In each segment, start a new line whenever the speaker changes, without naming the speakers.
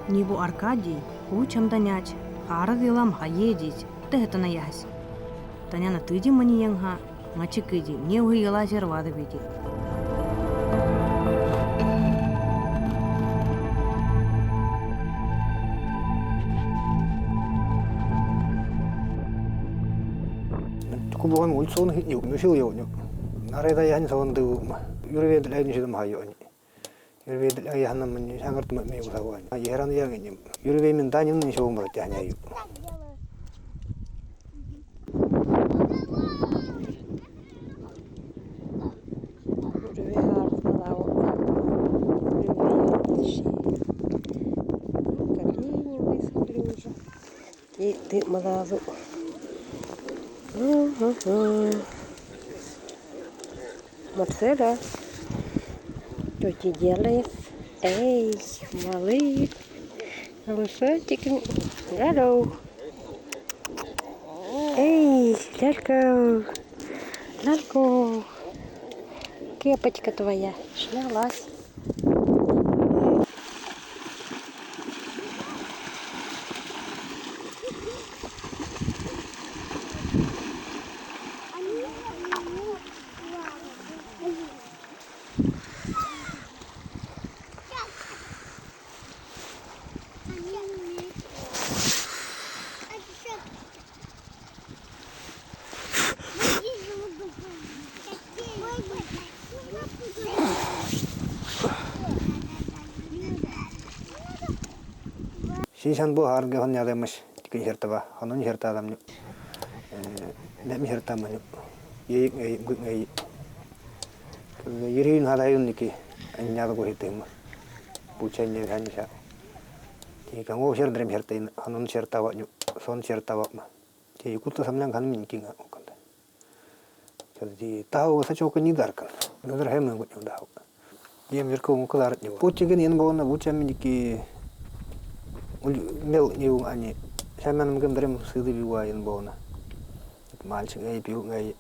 Небу Аркадий, учам данять, арадилам хаедить, тегетана ясь. Таняна тыди маньянга, мачикыди, не угила зервада види.
Kubuhan ulsun hiu musil yo nyo. Nareda yan sa wandu yurwed lagi sidam hayo ni. Yurwed lagi hanam ni sangar tu me usawan. Yeran yang ni yurwed min tanyin ni show mer tanya yu.
И ты молодец. Марселя, что ты делаешь? Эй, малый, лошадик, алло. Эй, лялька, лялька, кепочка твоя снялась.
Sisan bu harga hon yada mas tikin herta ba hanon herta adam nyo. Nem herta man nyo. Ye ngai gut ngai. Yirin hadayun niki anyada go hitem. Puchay ne han sha. Ti kango her drem herta in hanon herta wa nyo son herta wa ma. Ti ikut samlang kan min kinga okanda. Jadi tahu sa chok ni dar kan. Nadar hem ngut nyo daw. Ye mir ko mo klar nyo. Puchay gen yen bo na puchay min niki mel new ani saman mungkin dari sudi biwa yang bona malcing ay piu ngay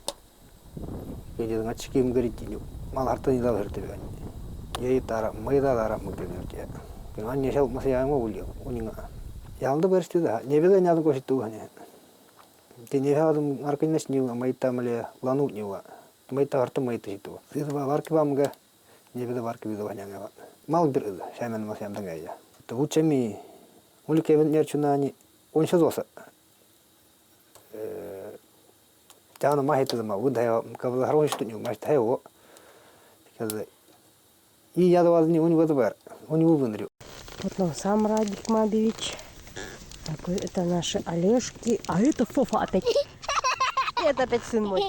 jadi nggak cikim geri tinju mal harta ni dah harta biwa ye tara mai dah mungkin ya dengan nyesel masih yang mau uli uninga yang tu bersti dah nyebeda nyadu ko situ hanya ti nyebeda tu markin nes new mai ta malia lanu new mai ta harta mai tu situ situ warki bam ga nyebeda warki biwa hanya nggak mal berda saman masih yang tengah ya tu ucemi Uli kevin nyerchunani unshadosa. Jangan mahit tu mah udah kalau harus itu nyu mas tahu. Kalau и я давал не у него товар, у него вынрю.
Вот он сам Радик Мабевич. Такой, это наши Олежки, а это Фофа опять. Это опять сын мой.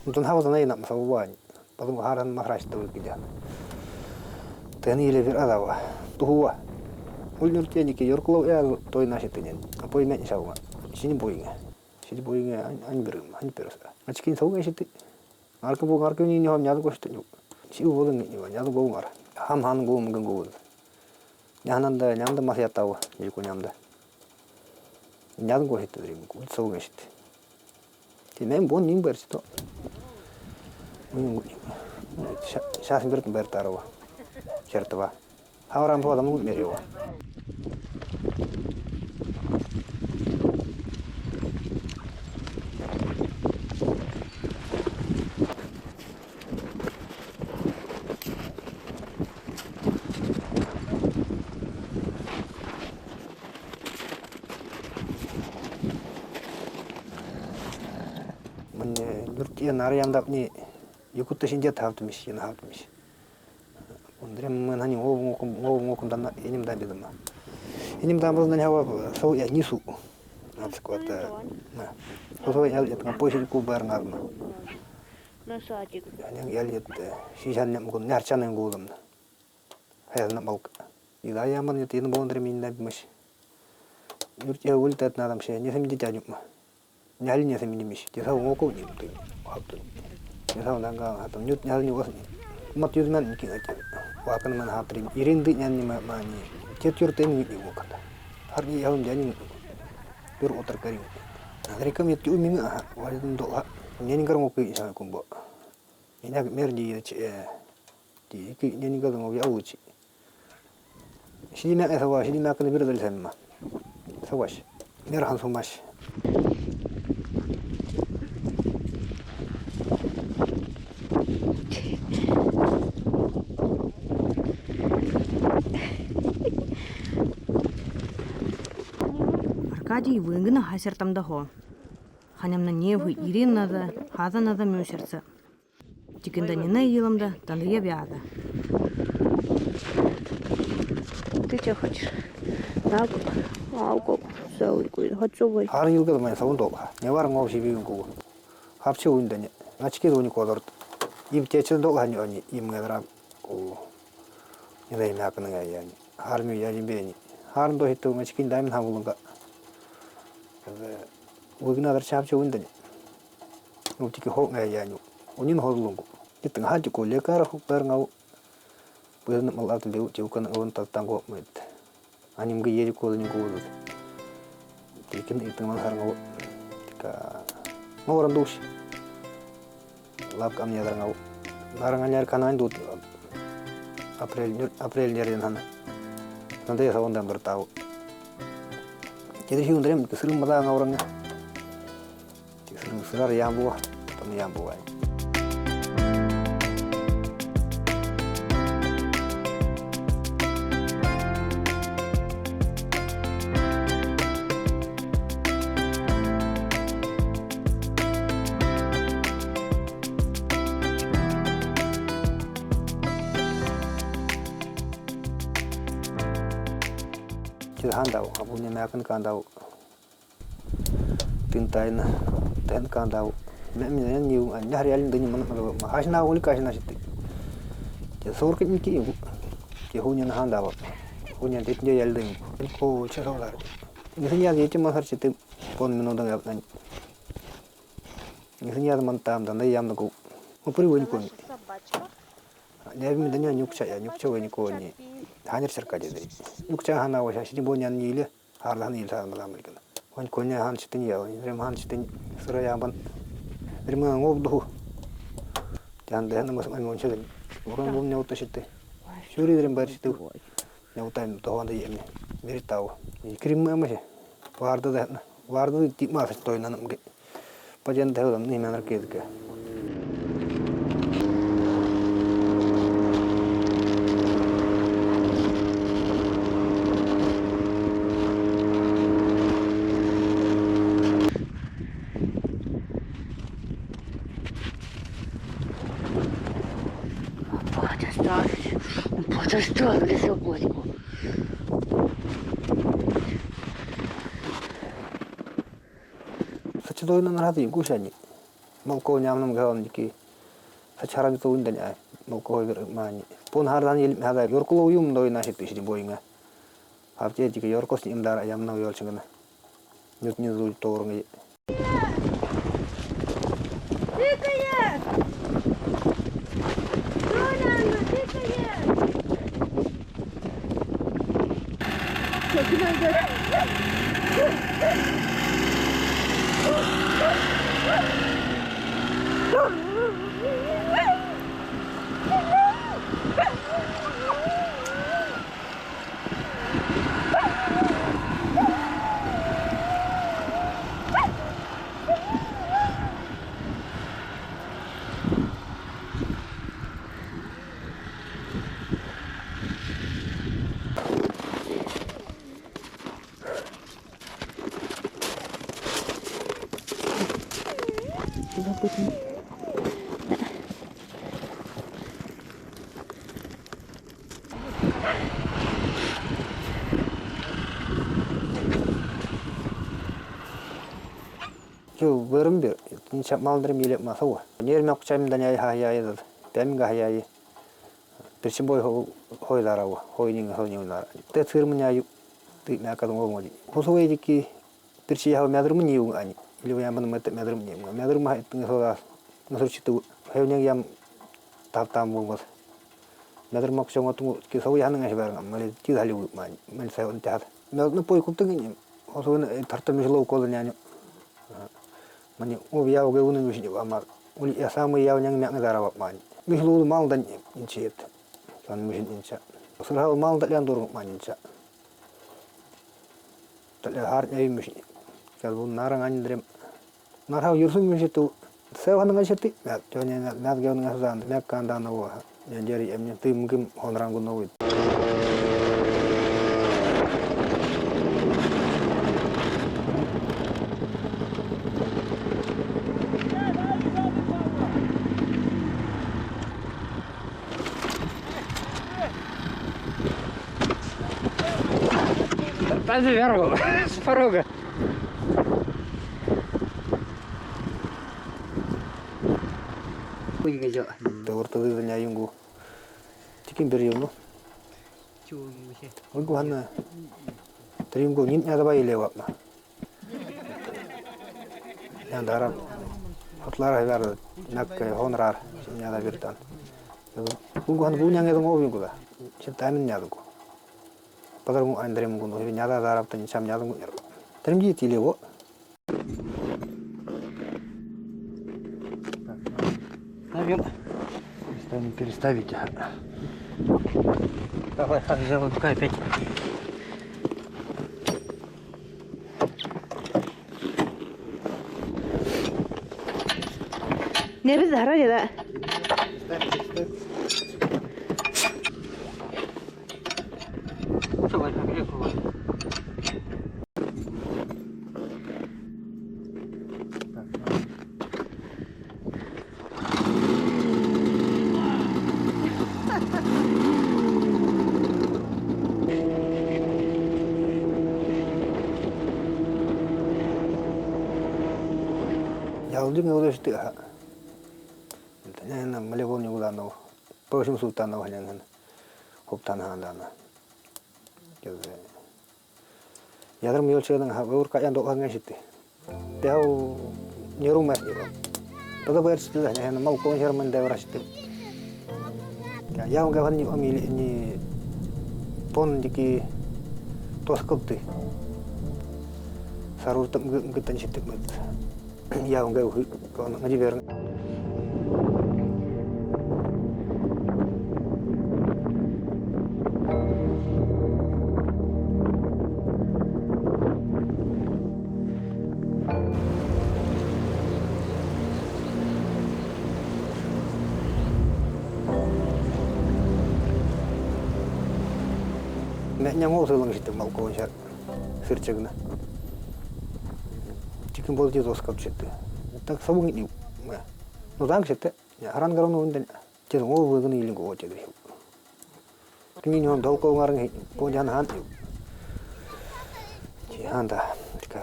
Вот он хавал на и нам саввань. Потом харан махраш то выкидя. Тени или верадава. Тухуа. Ульнур теники йорклов я той наши тенен. А пой мен саума. Сини боинга. Сини боинга ань берем, ань перса. Ачкин сауга шити. Арка ни хам няду кошты. Си уволен ни няду гоумар. Хам гоум гангу. Нянда масятава, ику нянда. Няду кошты дрим, кут сауга шити. Ти мен бон ним берсито. Сейчас берет бертарова. Чертова. Хаврам по дому мерева. Мне дурти нарям дапни Якутта синдет хавтмиш, яна хавтмиш. Ондрем мы на него ngokом dan inim dan bidama. Inim dan bos nanya apa? So ya nisu. Nanti kuat. Nah, so ya lihat ngapoisi ku barngar ma.
Наша Адик.
Yang ya lihat sisan yang kun nyarcan yang gulum. Hayal nak mau. Ida ya man itu bon drem inda bimas. Yurti ya ultat nadam sih, nyesem di tajuk ma. Nyali nyesem ini mis. Jasa ngoko ni tu. Waktu. Jasa nangga atau nyut nyali nyuas ni. Mat yudman ni kita. Wakan man hatrim. Irin di nyanyi mani. Cetur ten ni wokat. Hari yang jadi ber otar kering. Mereka miat ju minga. Wali untuk nyanyi kerang opi sama kumbo. Ini agak merdi iki nyani ga ngo ya uchi 시리맥에 서와 시리맥에 비르들 셈마 서와시 내가 한 소마시
Аркадий выгна хасертамда хо. Ханямна невы Ириннада, Хазанада мюсерца. Тикенда не наиламда, тандыя бяда.
Ты что хочешь? 아우고 싸우고 헛소고
하는 일도 많이 사운도 내와랑 없이 비운고 합치 온다니 나치게 돈이 거더 입 제천도 하니 아니 임가라 고 이래 나가는 거야 아니 하르미 야진베니 하른도 했도 뭐 치킨 다면 하고가 그래서 우기나들 잡지 온다니 어떻게 호가야 아니 오닌 호르고 이때 하지 콜레카라 호가랑하고 그래서 말아도 되고 저건 온 딱당고 뭐 아니면 그 예리 거는 거도 이렇게 이때만 하는 거 그러니까 뭐 그런 도시 랍 감이야 그런 거 나랑 아니야 가난도 아프릴 년에 하나 근데 서 온다 그랬다고 제대로 힘들면 그 스름 마다 나오는 거 스름 스라리 양보가 또 양보가 한다고 아버님 약간 간다고 빈타이나 된 간다고 매면 유 아니 하리알인 되니 뭐 하시나 올까 하시나 싶대 저 서울께 있기 게 혼연 한다고 혼연 대체 열등 고 쳐서라 무슨 이야기 좀 하실 때 보는 노동 yap난 무슨 이야기만 담다 내 ям고 뭐 뿌리고 내면 되냐 육차야 육초가 있고니 한일설까지 돼 육차 하나 오셔 시지 뭐냐는 일이 하라는 일 사람들 아무리가 원 권냐 한 시든이야 이름 한 시든 쓰러야 한번 이름은 없도 잔데 하는 것만 몬쳐는 그런 몸 어떠실 때 쇼리들은 버리시도 내우타임 더 한데 예미 메리타고 이 그림만 뭐지 와르도 뒷마서 또 있는 게 빠진 대로 님은 이렇게 이렇게
Подоставили собойку.
사치도 있는 하도 인구샤니 먹고 냠는 거 하니까 사차라도 또 온다냐 먹고 많이 본 하라는 일 하다 요르고 우유도 있나 싶듯이 보이가 갑자기 지금 요르고스 임다라 얌나 요르치거나 뉴트니도 또 그런 게 저 버름들 진짜 말들 미래 마서와 내일막 잠다냐 하야야 뱀가 하야이 들심보이 호이다라고 호이닝 호이닝나 때 들으면야 나가도 뭐지 호소에 지기 들시하고 매들면 이유 아니 일로 한번 매들면 이유 매들면 했던 거가 무슨 회원이 양 답답 먹고 매들면 먹정 같은 거 소위 하는 거 해봐 말이 뒤달리고 많이 세운 때 하다 매는 보이 굽더니 호소는 tartamishlo kolanya mani obiya oge unen mishi amal uli ya samu ya nyang mek ngara wa mani mishlo mal dan inchiet kan mesin inca usul mal tak lian turun maninca tak lian harnya ini mesin kalau narang anjrem narau yursun mesin itu saya orang nggak sih ya contohnya nak gak nggak sah nak kandang nawa yang jadi emnya tuh mungkin orang gue nawa
Tadi vergo, sparoga. Kuing aja.
Tawar tuh nyayung gue cikin beriung gue
Cuy, sih.
gue hana terima gue nyit nyata bayi lewat mah yang darah hotlar hebar nak honorar nyata bertan gue hana punya nggak ngobrol gue lah ceritain nyata gue padahal gue andre gue nih nyata darah tanya sam nyata gue nyerap terima jadi lewo
Наверное, переставить. Давай, взял опять.
Nerede zahra ya da?
Coba pakai keluar.
jauh juga udah situ ah tanya melewon juga nau persim sultan nau hanya kan hoptan handa na jadi ya terus miol sedang haur kayak dok hanya situ dia nyerum mas gitu pada bayar situ hanya mau kau share mendewar situ ya enggak kan ambil ini pon diki tos kopti sarur tem getan situ mat ya enggak kau ngaji ber nek nyangol selang situ mau kau share sircegna cikin bolji tos kap situ tak sabung ini no dang situ ya haran garon no den jadi mau gue gini iling gue jadi kini nyom dol kau ngarang kau jangan han ci handa ka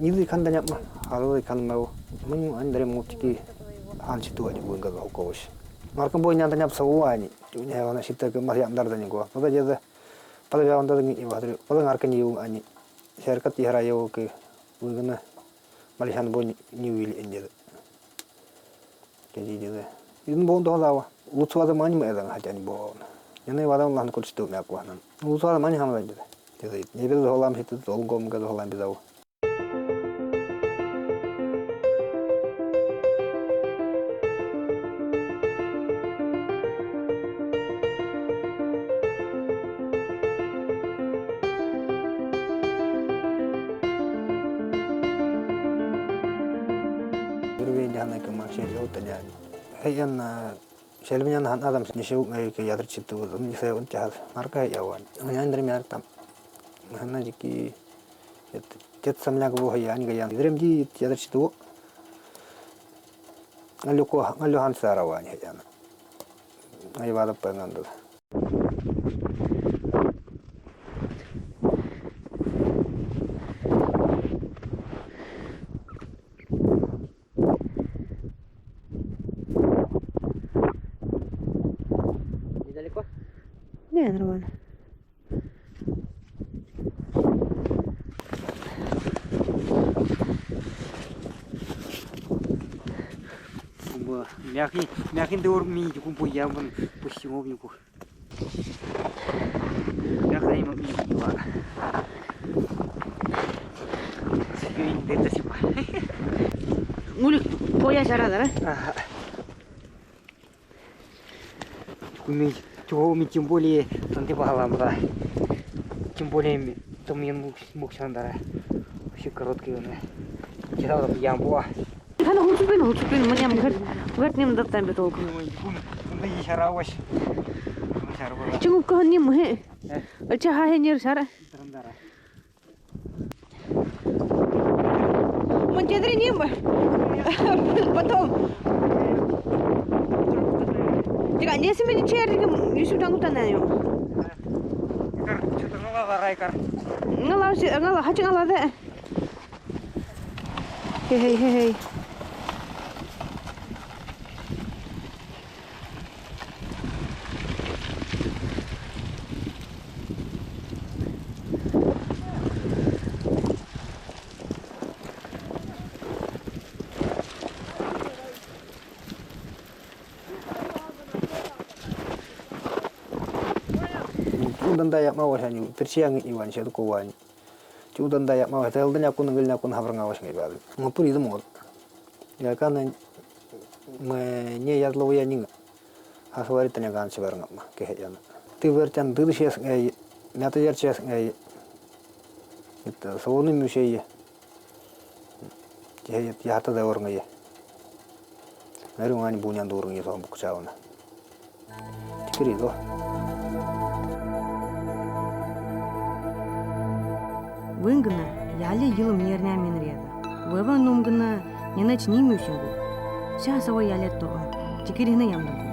ini kan banyak mah kalau kan mau andre mau ciki han situ aja gue nggak kau sih Marka boy nyanta nyap sawa ni, punya hewan sita ke masih amdar tanya gua. Pada jadi, pada hewan tadi ni ibadah, pada ngarkan yung ani, syarikat tihara yo ke, bukan malihan boy niwil enjel. Jadi jadi, ini bon doa lawa, utswa ada mani mereka hajani bon. Yang ni wadah mahan kau situ nak wahan. Utswa ada mani hamil jadi. Jadi, ni betul holam situ, tolong kau mungkin holam bedau. Jangan ke masih jauh tanya. Kayak selebihnya han adam nishu ngai ke yadar citu, ini saya uncah marka yawan. Hanya dari mana tam, mana jiki cet samnya ke bawah ya ni gaya. Dari mana yadar citu, ngalu han sarawan ya jana. Ngai bada pengandu.
Не, нормально.
Мягкий дор ми купу явно пустимо внику. Мягкий ми два. Сегодня это сипа.
Ngulik poya cara dara.
куми, чего ми тем более танты пахаламда. Тем более там я мог сандара. Вообще короткий он. Кидал там ямбуа.
Хана хурцупин, маням гэр ним даттан бетолк.
Он да ешараваш. Шарбара.
Чугуп кахан ним хэ. Ача ха хэ нер сара.
Трандара.
Монтедри ним. Потом. Тика не семени чердик Юсуп тангутанаyo.
Кар, что-то ngala райкар.
Ngala hachi ngala de. Hey.
Cudan dayak mawas ani tersiang iwan siatu kawan. Cudan dayak mawas tel danya kun ngel nyakun habar ngawas ngai bal. Ngapur itu mod. Ya kan me nye yat lo ya ninga. Aswari tanya kan sebar ngama ke yan. Ti verchan du sias ngai nata yer sias ngai. Itu sonu musei. Ya hata da or ngai. Ngarung ani bunyan dur ngai so buk chauna. Tikri do.
Вынгна, яли йылым нерня минреда. Вева нумгна, не начни мюсингу. Вся сова ялет то. Теперь на ямду.